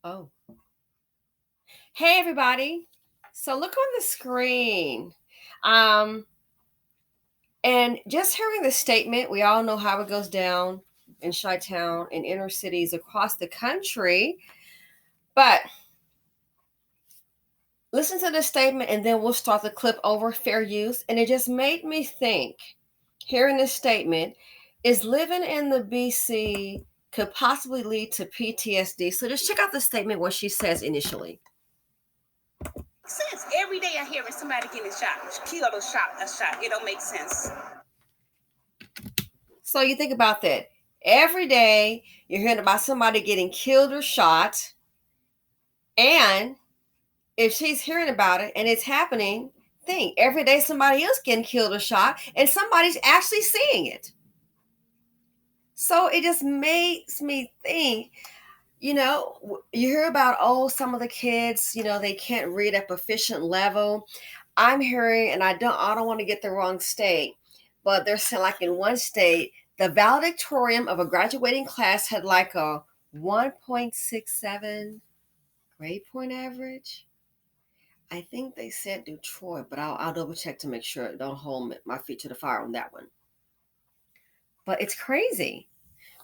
Oh, hey everybody. So look on the screen. Um, and just hearing the statement, we all know how it goes down in Chi-Town and inner cities across the country. But listen to the statement and then we'll start the clip over fair use. And it just made me think, hearing this statement, is living in the BC could possibly lead to PTSD. So just check out the statement, what she says initially. Sense. Every day I hear somebody getting shot, killed or shot, a shot. It don't make sense. So you think about that. Every day you're hearing about somebody getting killed or shot. And if she's hearing about it and it's happening, think every day somebody else getting killed or shot and somebody's actually seeing it. So it just makes me think, you hear about, oh, some of the kids, they can't read at proficient level. I'm hearing, and I don't want to get the wrong state, but they're saying like in one state, the valedictorian of a graduating class had like a 1.67 grade point average. I think they said Detroit, but I'll double check to make sure. Don't hold my feet to the fire on that one. But it's crazy.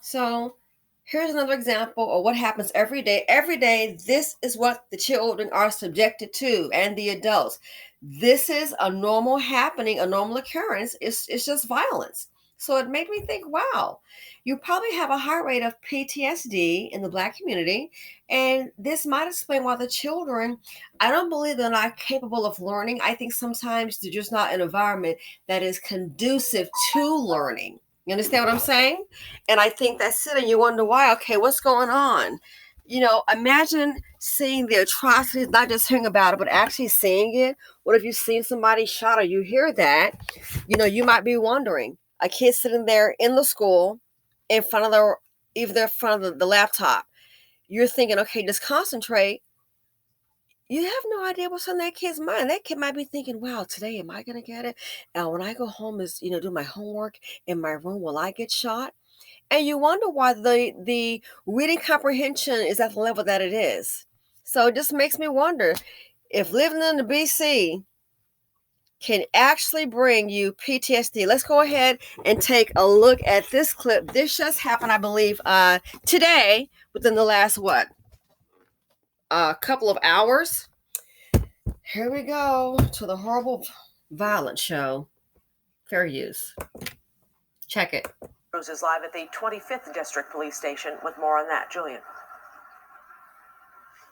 So here's another example of what happens every day. Every day, this is what the children are subjected to and the adults. This is a normal happening, a normal occurrence. It's just violence. So it made me think, wow, you probably have a high rate of PTSD in the Black community. And this might explain why the children, I don't believe they're not capable of learning. I think sometimes they're just not an environment that is conducive to learning. You understand what I'm saying? And I think that's it. And you wonder why. Okay, what's going on? Imagine seeing the atrocities, not just hearing about it, but actually seeing it. What if you've seen somebody shot or you hear that? You might be wondering. A kid sitting there in the school in front of either in front of the laptop. You're thinking, okay, just concentrate. You have no idea what's on that kid's mind. That kid might be thinking, wow, today am I gonna get it? And when I go home do my homework in my room, will I get shot? And you wonder why the reading comprehension is at the level that it is. So it just makes me wonder if living in the BC can actually bring you PTSD. Let's go ahead and take a look at this clip. This just happened, I believe, today, within the last couple of hours. Here we go to the horrible violence show. Fair use. Check it. Rose is live at the 25th District Police Station with more on that. Julian.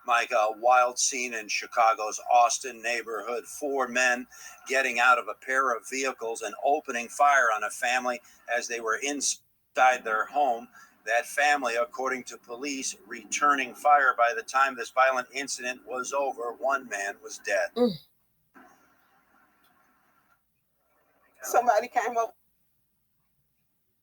Mike, a wild scene in Chicago's Austin neighborhood. 4 men getting out of a pair of vehicles and opening fire on a family as they were inside their home. That family, according to police, returning fire. By the time this violent incident was over, 1 man was dead. Somebody came up.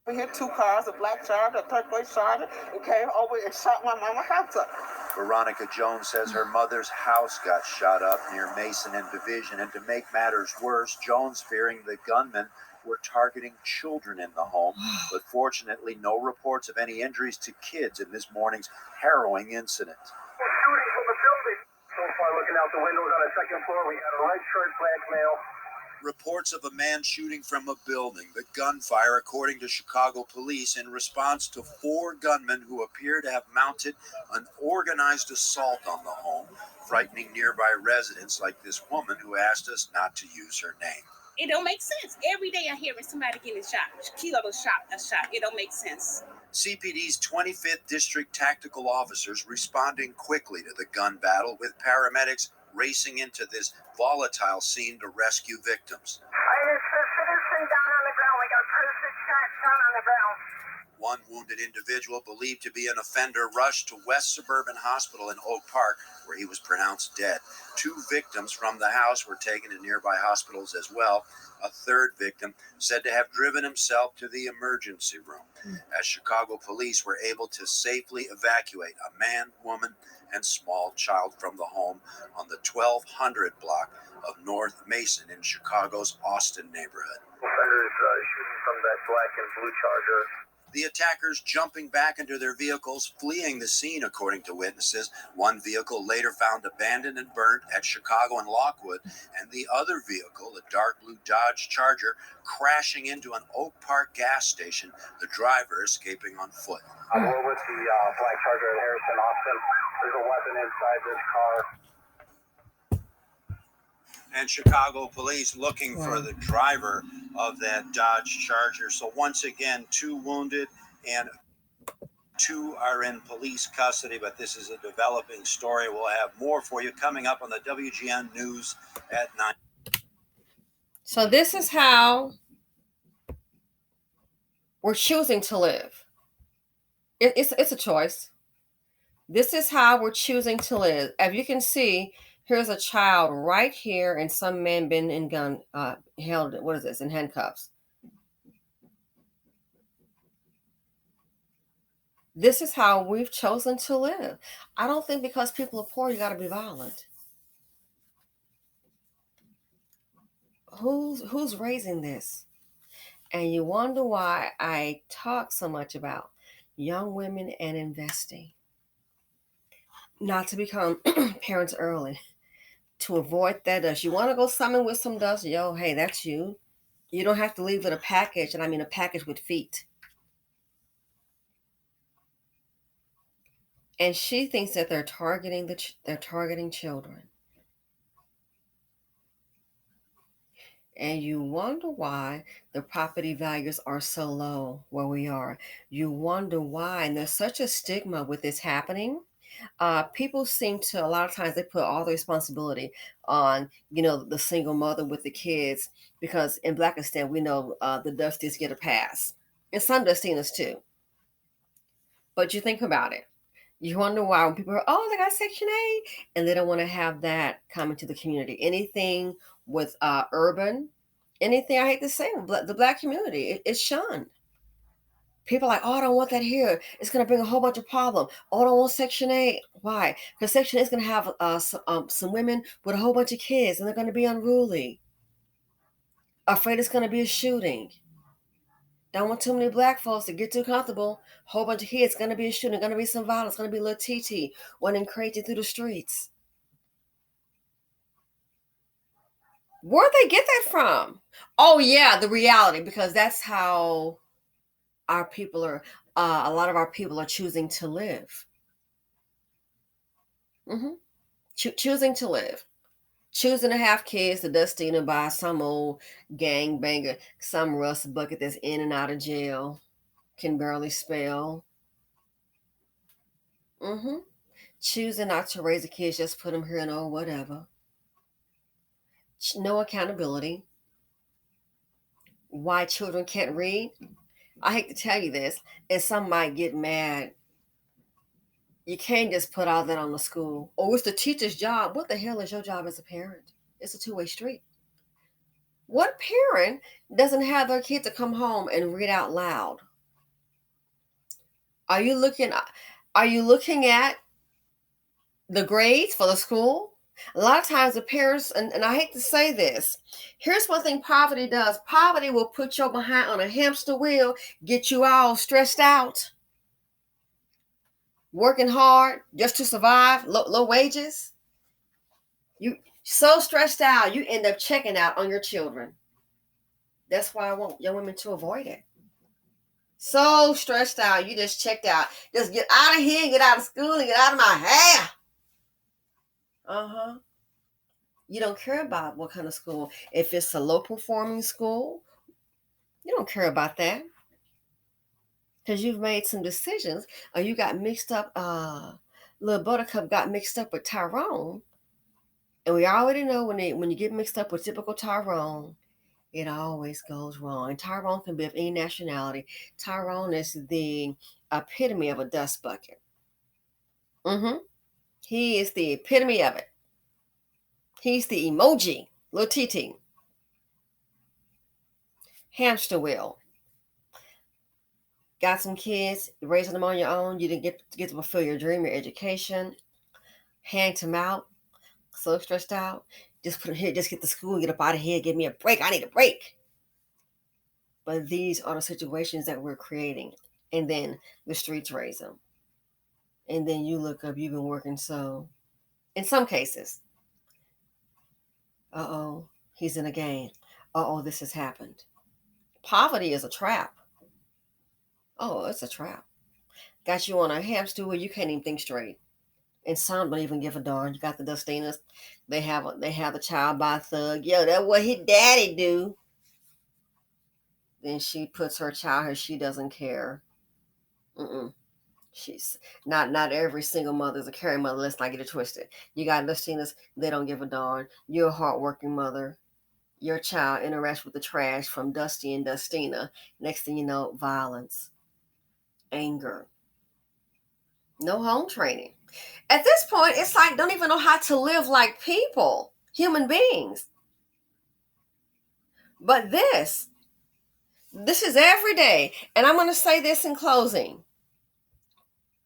We hit 2 cars, a black Charger, a turquoise Charger, and came over and shot my mama's house up. Veronica Jones says her mother's house got shot up near Mason and Division. And to make matters worse, Jones fearing the gunmen were targeting children in the home. But fortunately, no reports of any injuries to kids in this morning's harrowing incident. Shooting from the building. So far, looking out the windows on the second floor, we got a red shirt, black male. Reports of a man shooting from a building. The gunfire, according to Chicago police, in response to 4 gunmen who appear to have mounted an organized assault on the home, frightening nearby residents like this woman who asked us not to use her name. It don't make sense. Every day I hear somebody getting shot, killed or shot, a shot. It don't make sense. CPD's 25th District tactical officers responding quickly to the gun battle, with paramedics racing into this volatile scene to rescue victims. There's a citizen down on the ground. We got a person shot down on the ground. 1 wounded individual, believed to be an offender, rushed to West Suburban Hospital in Oak Park, where he was pronounced dead. 2 victims from the house were taken to nearby hospitals as well. A 3rd victim said to have driven himself to the emergency room. As Chicago police were able to safely evacuate a man, woman, and small child from the home on the 1200 block of North Mason in Chicago's Austin neighborhood. Offenders shooting from that black and blue Charger. The attackers jumping back into their vehicles, fleeing the scene, according to witnesses. One vehicle later found abandoned and burnt at Chicago and Lockwood, and the other vehicle, a dark blue Dodge Charger, crashing into an Oak Park gas station, the driver escaping on foot. We're with the black Charger at Harrison, Austin. There's a weapon inside this car. And Chicago police looking for the driver of that Dodge Charger. So once again, 2 wounded and 2 are in police custody, but this is a developing story. We'll have more for you coming up on the WGN News at 9. So this is how we're choosing to live. It's a choice. This is how we're choosing to live. As you can see, here's a child right here, and some man been in held. What is this? In handcuffs. This is how we've chosen to live. I don't think because people are poor, you got to be violent. Who's raising this? And you wonder why I talk so much about young women and investing. Not to become parents early. To avoid that dust. You want to go swimming with some dust? Yo, hey, that's you. You don't have to leave with a package, and I mean a package with feet. And she thinks that they're targeting children. And you wonder why the property values are so low where we are. You wonder why, and there's such a stigma with this happening. People seem to, a lot of times they put all the responsibility on, the single mother with the kids, because in Blackistan, we know the Dusties get a pass. And some Dustinas too. But you think about it. You wonder why when people are, oh, they got Section 8, and they don't want to have that come into the community. Anything with urban, anything, I hate to say, the Black community, it's shunned. People are like, oh, I don't want that here. It's going to bring a whole bunch of problems. Oh, I don't want Section 8. Why? Because Section 8 is going to have some women with a whole bunch of kids, and they're going to be unruly. Afraid it's going to be a shooting. Don't want too many Black folks to get too comfortable. Whole bunch of kids, going to be a shooting, going to be some violence, going to be a little TT running crazy through the streets. Where'd they get that from? Oh, yeah, the reality, because that's how our people are, a lot of our people are choosing to live. Choosing to live. Choosing to have kids to Dustina by some old gangbanger, some rust bucket that's in and out of jail, can barely spell. Choosing not to raise the kids, just put them here and oh, whatever. No accountability. Why children can't read? I hate to tell you this, and some might get mad. You can't just put all that on the school. Or it's the teacher's job. What the hell is your job as a parent? It's a two-way street. What parent doesn't have their kid to come home and read out loud? Are you looking at the grades for the school? A lot of times the parents, and I hate to say this, here's one thing poverty does. Poverty will put your behind on a hamster wheel, get you all stressed out, working hard just to survive, low wages. You so stressed out, you end up checking out on your children. That's why I want young women to avoid it. So stressed out, you just checked out. Just get out of here, get out of school, and get out of my hair. You don't care about what kind of school. If it's a low performing school, you don't care about that. Because you've made some decisions, or you got mixed up, little Buttercup got mixed up with Tyrone. And we already know when you get mixed up with typical Tyrone, it always goes wrong. And Tyrone can be of any nationality. Tyrone is the epitome of a dust bucket. He is the epitome of it. He's the emoji, little TT. Hamster wheel. Got some kids, raising them on your own. You didn't get to fulfill your dream, your education. Hang them out. So stressed out. Just put them here, just get to school, get up out of here, give me a break. I need a break. But these are the situations that we're creating. and then the streets raise them. And then you look up, you've been working so. In some cases, he's in a gang. This has happened. Poverty is a trap. Oh, it's a trap. Got you on a hamster wheel, you can't even think straight. And some don't even give a darn. You got the Dustinas. They have the child by a thug. Yo, that's what his daddy do. Then she puts her child here. She doesn't care. She's not every single mother is a caring mother. Let's not get it twisted. You got Dustinas. They don't give a darn. You're a hardworking mother. Your child interacts with the trash from Dusty and Dustina. Next thing you know, violence, anger, no home training. At this point, it's like don't even know how to live like people, human beings. But this is every day. And I'm going to say this in closing.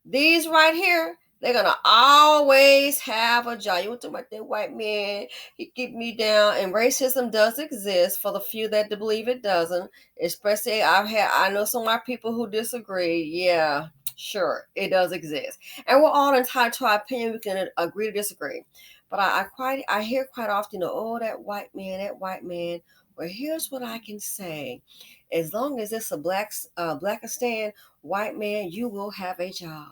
These right here, they're going to always have a job. You want to talk about that white man, he keep me down. And racism does exist for the few that believe it doesn't. Especially I know some white people who disagree. Yeah, sure, it does exist. And we're all entitled to our opinion. We can agree to disagree. But I hear quite often, that white man. Well, here's what I can say. As long as it's a Blackistan white man, you will have a job.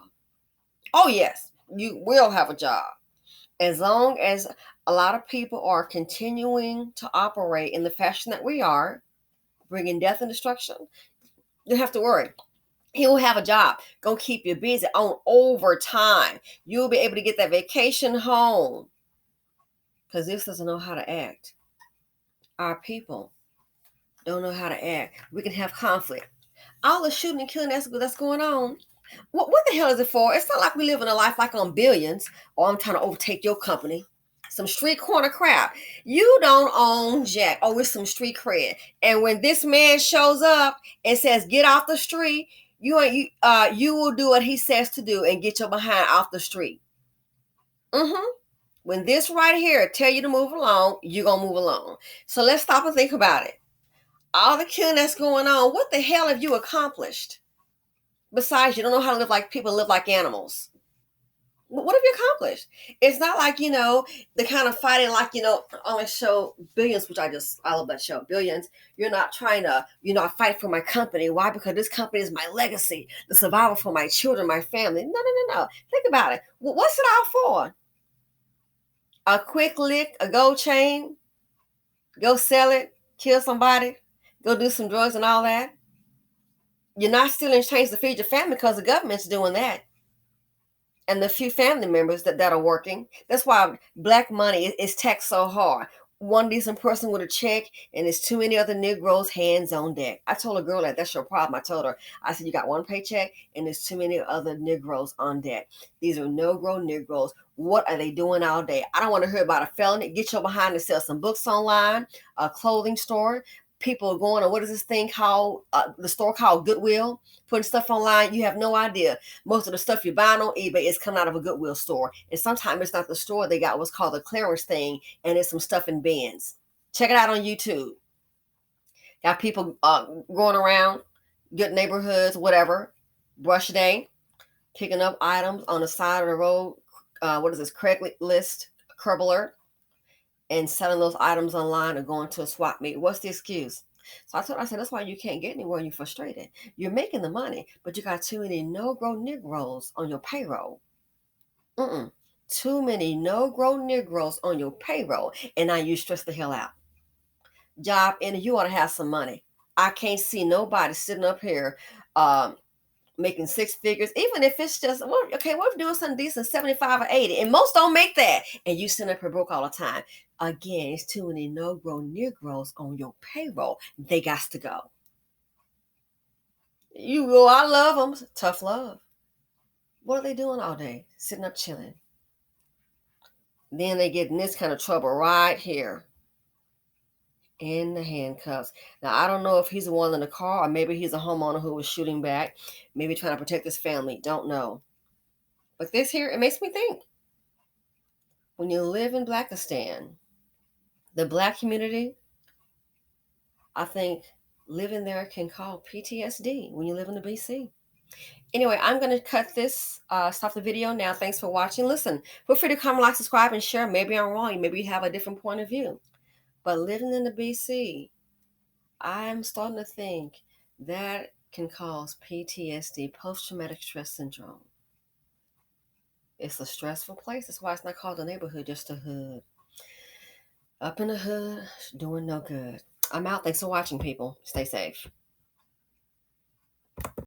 Oh, yes, you will have a job. As long as a lot of people are continuing to operate in the fashion that we are, bringing death and destruction, you don't have to worry. He will have a job. Gonna keep you busy on overtime. You'll be able to get that vacation home. Because this doesn't know how to act. Our people don't know how to act. We can have conflict. All the shooting and killing that's going on. What the hell is it for? It's not like we live in a life like on Billions, or I'm trying to overtake your company. Some street corner crap. You don't own jack. Oh, it's some street cred. And when this man shows up and says, "Get off the street," you will do what he says to do and get your behind off the street. When this right here tell you to move along, you're gonna move along. So let's stop and think about it. All the killing that's going on, what the hell have you accomplished? Besides, you don't know how to live like people, live like animals. What have you accomplished? It's not like, the kind of fighting like, on a show Billions, which I love that show, Billions. You're not trying to, fight for my company. Why? Because this company is my legacy, the survival for my children, my family. No. Think about it. What's it all for? A quick lick, a gold chain, go sell it, kill somebody, go do some drugs and all that. You're not stealing change to feed your family because the government's doing that. And the few family members that are working. That's why black money is taxed so hard. One decent person with a check, and there's too many other Negroes hands on deck. I told a girl that's your problem. I told her, I said, you got one paycheck, and there's too many other Negroes on deck. These are no-grow Negroes. What are they doing all day? I don't want to hear about a felony. Get your behind to sell some books online, a clothing store. People are going on, what is this thing called, the store called Goodwill, putting stuff online. You have no idea. Most of the stuff you're buying on eBay is coming out of a Goodwill store. And sometimes it's not the store. They got what's called a clearance thing, and it's some stuff in bins. Check it out on YouTube. Got people going around, good neighborhoods, whatever, brush day, picking up items on the side of the road. What is this, Craigslist, Curb Alert, and selling those items online or going to a swap meet. What's the excuse? So I said, that's why you can't get anywhere and you're frustrated. You're making the money, but you got too many no-grow Negroes on your payroll. Too many no-grow Negroes on your payroll, and now you stress the hell out. Job, and you ought to have some money. I can't see nobody sitting up here making six figures, even if it's just, what if you're doing something decent, 75 or 80, and most don't make that, and you sitting up here broke all the time. Again, it's too many no-grow Negroes on your payroll. They got to go. I love them. Tough love. What are they doing all day? Sitting up chilling. Then they get in this kind of trouble right here. In the handcuffs. Now, I don't know if he's the one in the car, or maybe he's a homeowner who was shooting back, maybe trying to protect his family. Don't know. But this here, it makes me think. When you live in Blackistan, the black community, I think living there can cause PTSD when you live in the BC. Anyway, I'm going to cut this, stop the video now. Thanks for watching. Listen, feel free to comment, like, subscribe, and share. Maybe I'm wrong. Maybe you have a different point of view. But living in the BC, I'm starting to think that can cause PTSD, post-traumatic stress syndrome. It's a stressful place. That's why it's not called a neighborhood, just a hood. Up in the hood, doing no good. I'm out. Thanks for watching, people. Stay safe.